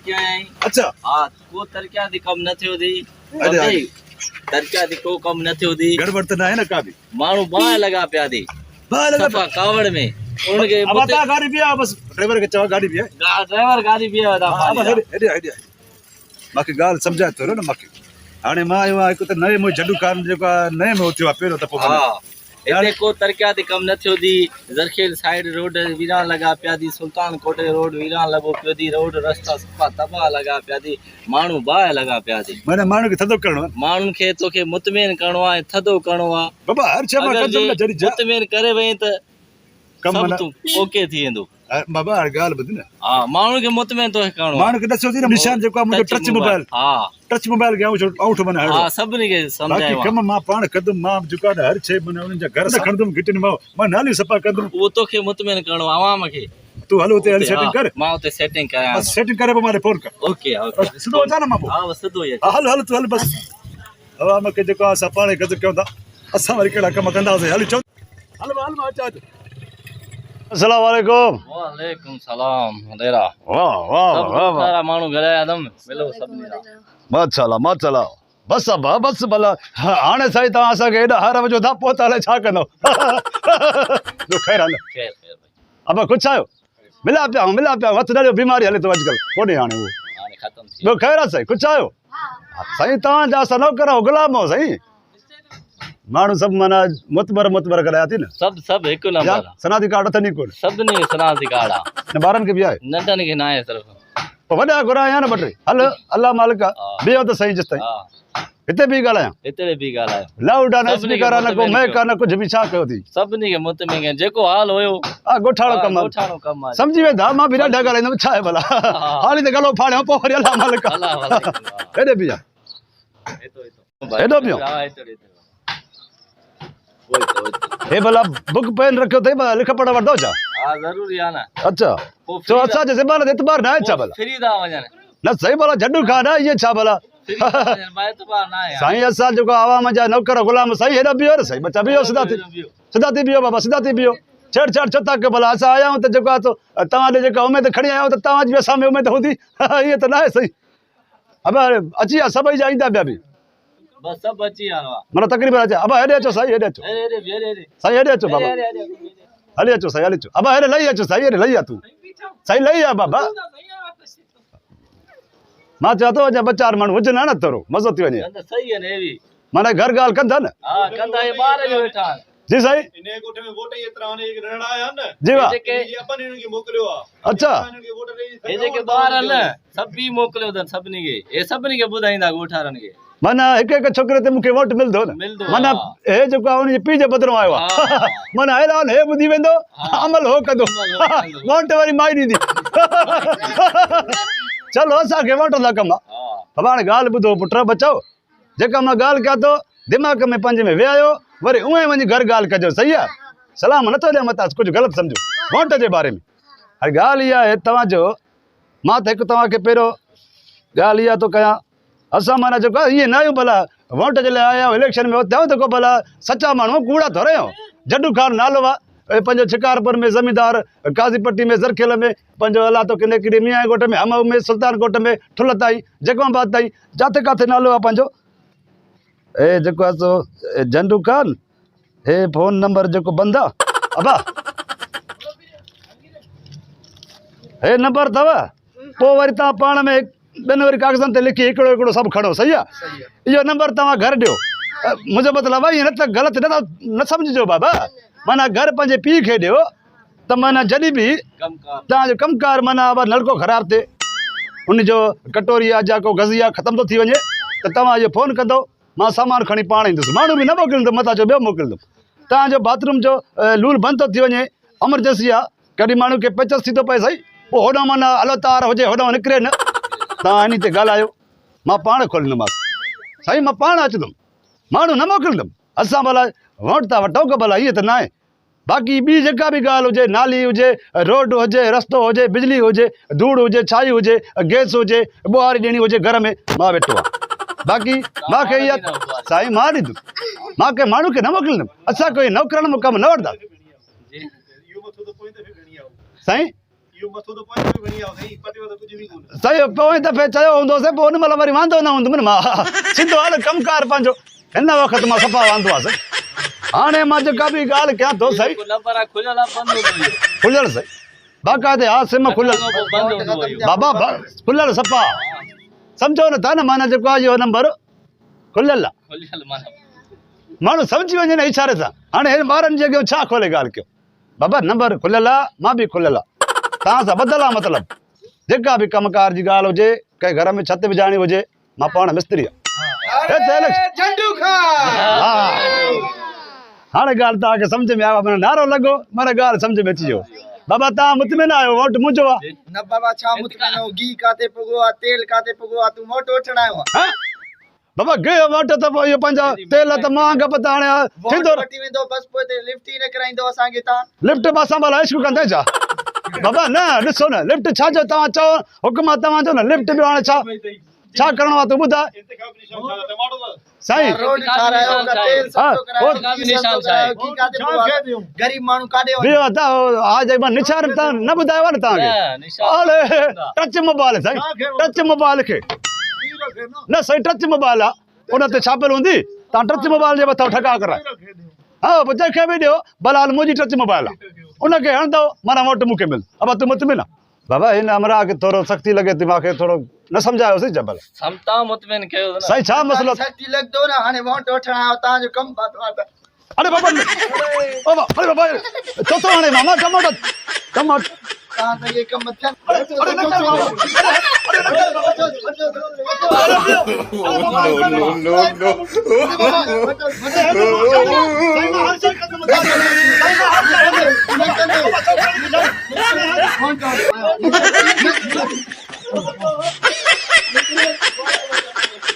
क्या है अच्छा हाँ को तरक्या दी कम न थियो दी अरे तरक्या दी को कम न थियो दी गड़बड़ तो ना है ना का भी माण्हू बाहि लॻा पिया दी बाहर लगा सफ़ा कावड़ में उनखे अब आता गाड़ी भी आ बस ड्राइवर के चवा गाड़ी भी है ड्राइवर गाॾी बीह था अब हेडे हेडे हेडे माके गाल समझाए तो ना माके हाणे मां आयो आहियां हिकु त नए में जडू कार जेको आहे नए में उथियो आहे पहिरियों दफ़ो हा हिते को तरक्या दी कम न थियो दी ज़रखेल साइड रोड वीरान लॻा पिया दी सुल्तान कोट रोड वीरान लॻो पियो दी रोड रस्ता सफ़ा तबाह लॻा पिया दी माण्हू बाहि लॻा पिया दी माने माण्हू खे थधो करणो आहे माण्हुनि खे तोखे मुतमिन करिणो आहे थधो करिणो आहे बाबा हर शइ मां अगरि कंदुमि न जे जॾहिं जा मुतमिन करे वई त कम सभु माना तूं ओके थी वेंदो बाबा हाणे ॻाल्हि ॿुध न हा माण्हुनि खे मुतमिन तोखे करिणो आहे माण्हू खे ॾसो थी न निशान जेको आहे मुंहिंजो टच मोबाइल हा टच मोबाइल खे औंठ माना हा हड़ो सभिनी खे बाक़ी सम्झायो कम मां पाण कंदुमि मां जेको आहे हर शइ माना उन्हनि जा घर न खणंदुमि घिटिन मां नालियूं सफ़ा कंदुमि उहो तोखे मुतमिन करिणो आहे आवाम खे तूं हलो हुते हली सेटिंग कर मां उते सेटिंग कयां बस सेटिंग करे पोइ मां फोन कर ओके ओके सिधो अचां न मां पोइ हा सिधो ई हा हल हल तूं हल बस हवा मूंखे जेको आहे असां पाण गॾु कयूं था असां वरी कहिड़ा कम कंदासीं हल चओ हल मां अचां थो अस्सलाम वालेकुम वालेकुम सलाम हलेरा वाह वाह वाह वाह सारा माण्हू घराया दम मिलो सभिनी जा माशाल्लाह बस अब बस भला हाणे साईं तव्हां असांखे हेॾा हर वजो था पोइ त हाणे छा कंदव ॿियो ख़ैरु आहे न खैर खैर अब कुझु आयो मिला पिया हथु ॾाढो बीमारी हले थो अॼुकल्ह कोन्हे हाणे उहो हाणे ख़तम थी ॿियो ख़ैरु आहे साईं कुझु आयो साईं तव्हांजा असां नौकर आहियूं गुलाम आहियूं साईं माण्हू सभु माना मुतबर कराया थी न सभु हिकु नंबर सनाती कार्ड अथनि कोन सभिनी खे सनाती कार्ड आहे न ॿारनि खे बि आहे नंढनि खे न आहे सिर्फ़ु पोइ वॾा घुराया न ॿ टे हल अलाह मालिक बीहो त सही जेसि ताईं हा हिते बि ॻाल्हायां हिते बि ॻाल्हायो लाउड आहे न सभिनी खे स्पीकर आहे न को मुतमिन मैक आहे न कुझु बि छा कयो थी सभिनी खे मुतमिन कयो जेको हाल हुयो हा ॻोठाणो कमु आहे ॻोठाणो कमु आहे सम्झी वेंदा मां बि ॾाढा ॻाल्हाईंदुमि छा आहे भला हाली त गलो फाड़ियो पोइ वरी अलाह मालिक अलाह वालेकुम हेॾे बि आहे हेॾो बि हा हिते हे भला बुक पेन रखियो अथई भला लिख पढ़ वठंदो छा हा ज़रूरी आहे न अच्छा छो असांजे ज़बान ते एतबार न आहे छा भला फ्री था वञनि न सही भला झंडू खा न इहे छा भला फ्री था वञनि बाएतबार न आहे साईं असां जेको आवाम जा नौकर गुलाम साईं हेॾा बीहो न साईं बच्चा बीहो सिधा थी बीहो बाबा सिधा थी बीहो छेड़छाड़ छो था कयो भला असां आया आहियूं त जेको आहे तव्हां ॾे जेका उमेद खणी आया आहियो त तव्हांजी बि असां में उमेद हूंदी ईअं त न आहे सही अब अची विया सभई जा ईंदा ॿिया बि बस सभु अची विया माना तकरीबन अचे अब हेॾे अचो साईं हेॾे अचो साईं हेॾे अचो बाबा हले अचो साईं हले अचो अब हेॾे लही अचो साईं हेॾे लही आ तूं साईं लही आ बाबा मां चवां थो अञा ॿ चारि माण्हू हुजनि न थोरो मज़ो थी वञे सही आहे ने बि माना घर ॻाल्हि कंदा न हा कंदा हे ॿार बि वेठा जी साईं इन कोठे में वोट ये तरह ने रहना आया न जी वाह जेके ये अपन इनके मोकलियो आ अच्छा इनके वोट रे हे जेके ॿार आहिनि न सभी मोकिलियो अथनि सभिनी खे हे सभिनी खे ॿुधाईंदा ॻोठारनि खे माना हिकु हिकु छोकिरे ते मूंखे वोट मिलंदो न मिलंदो माना हे जेको आहे उनजे पीउ जे बदिरां आयो आहे माना ऐलान हे ॿुधी वेंदो अमल हो कंदो वोट वरी माई ॾींदी चलो असांखे वोट था कमु आहे बाबा हाणे ॻाल्हि ॿुधो पुट बचाओ जेका मां ॻाल्हि कयां थो दिमाग़ में पंहिंजे में विहायो वरी उहे वञी घर ॻाल्हि कजो सही आहे सलाम नथो ॾियां मथां कुझु ग़लति सम्झो वोट जे बारे में हाणे ॻाल्हि इहा आहे तव्हांजो मां त हिकु तव्हांखे पहिरियों ॻाल्हि इहा थो कयां असां माना जेको आहे इहे न आहियूं भला वोट जे लाइ आया आहियूं इलेक्शन में थियूं त को भला सचा माण्हू कूड़ा थोरे आहियूं जडू खान नालो आहे पंहिंजो शिकारपुर में ज़मींदार काज़ीपट्टी में ज़रखेल में पंहिंजो अलाह तो किने किरी मियाँ ॻोठ में हमऊ में सुल्तान ॻोठ में ठुल ताईं जगमाबाद ताईं जिते किथे नालो आहे पंहिंजो हे जेको आहे सो झंडू खान हे फ़ोन नंबर जेको बंदि आहे अबा हे नंबर अथव पोइ वरी तव्हां पाण में ॿिनि वरी कागज़नि ते लिखी हिकिड़ो हिकिड़ो सभु खणो सही आहे इहो नंबर तव्हां घर ॾियो मुंहिंजो मतिलबु आहे ईअं न त ग़लति न सम्झिजो बाबा माना घर पंहिंजे पीउ खे ॾियो त माना जॾहिं बि तव्हांजो कमकार माना नलको ख़राबु थिए उनजो कटोरी आहे जा को गज़ी आहे ख़तमु थो थी वञे त तव्हां इहो फ़ोन कंदो मां सामान खणी पाण ईंदुसि माण्हू बि न मोकिलींदुमि मथां जो ॿियो मोकिलींदुमि तव्हांजो बाथरूम जो लूल बंदि थो थी वञे एमरजेंसी आहे कॾहिं माण्हू खे पेचस थी थो पए सही पोइ होॾां माना हलो तार हुजे होॾां निकिरे न तव्हां इन ते ॻाल्हायो मां पाण खोलींदोमांसि साईं मां पाण अचंदुमि माण्हू न मोकिलींदुमि असां भला वोट था वठूं की भला ईअं त न आहे बाक़ी ॿी जेका बि ॻाल्हि हुजे नाली हुजे रोड हुजे रस्तो हुजे बिजली हुजे धूड़ हुजे छाई हुजे गैस हुजे ॿुहारी ॾियणी हुजे घर में मां वेठो आहे बाक़ी मूंखे इहा साईं मां ॾींदुमि मां कंहिं माण्हू खे न मोकिलींदुमि असां कोई नौकरनि में कमु न वठंदा साईं इहो मथो त पोइ बि वञी आयो साईं पते वते कुझु बि कोन्हे सही पोइ दफ़े चयो हूंदोसीं पोइ हुन महिल वरी वांदो न हूंदुमि न मां सिधो हाल कमकार पंहिंजो हिन वक़्त मां सफ़ा वांदो आहे साईं हाणे मां जेका बि ॻाल्हि कयां थो सही नंबर खुलियल आहे बंदि हूंदो इहो खुलियल सही बाक़ाइदे हा सिम खुलियल बंदि हूंदो इहो बाबा खुलियल सफ़ा सम्झो न था न माना जेको आहे इहो नंबर खुलियल आहे खुलियल माना माण्हू सम्झी वञे न इशारे सां हाणे हिन ॿारनि जे अॻियां छा खोले ॻाल्हि कयो बाबा नंबर खुलियल आहे मां बि खुलियल आहे तव्हां सां ॿधल आहे मतिलबु जेका बि कमकार जी ॻाल्हि हुजे कंहिं घर में छत विझाइणी हुजे मां पाण मिस्त्री आहियां हा हाणे ॻाल्हि तव्हांखे सम्झ में आयो माना नारो लॻो माना ॻाल्हि सम्झ में अची वियो बाबा तव्हां मुतमिन आहियो वोट मुंहिंजो आहे न बाबा छा मुतमिन हो घी काथे पुगो आहे तेल काथे पुगो आहे तूं वोट वठण आयो आहे हा? बाबा गयो वोट त पोइ इहो पंहिंजा तेल त महांग त हाणे वोट थींदो वठी वेंदो बस पोइ ते लिफ्ट ई न कराईंदो असांखे तव्हां लिफ्ट बि असां भला इश्क कंदे छा बाबा न ॾिसो न लिफ्ट छा जो तव्हां चओ हुकुम आहे तव्हांजो न लिफ्ट बि हाणे छा करिणो आहे तूं ॿुधाए इंतखाब निशान छा टमाटो त साईं रोड ठारायो का तेल हा, सस्तो करायो वोट का बि निशान छा आहे? घी काथे पुगो आहे गरीब माण्हू काॾे वञे ॿियो त आज मां निशान त न ॿुधायो आहे न तव्हांखे निशान हाले टच मोबाइल साईं टच मोबाइल खे न साईं टच मोबाइल आहे उन ते छापियल हूंदी तव्हां टच मोबाइल जे मथां ठका कराए हा पोइ जंहिंखे बि ॾियो भला हाल मुंहिंजी टच मोबाइल आहे उनखे हणंदो माना वोट मूंखे मिल अब तूं मुतमिन आहे बाबा हिन अमरा खे थोरो सख़्ती लॻे थी मूंखे थोरो न सम्झायोसीं जबल समता मुतमिन कयो न साईं छा मसलो सख्ती लॻंदो न हाणे वोट वठण आयो तव्हांजो कमु पातो आहे त अरे बाबा अरे बाबा चो थो हाणे मामा टमाटो टमाटो तव्हां त इहे कम थियनि अरे न कर मामा no.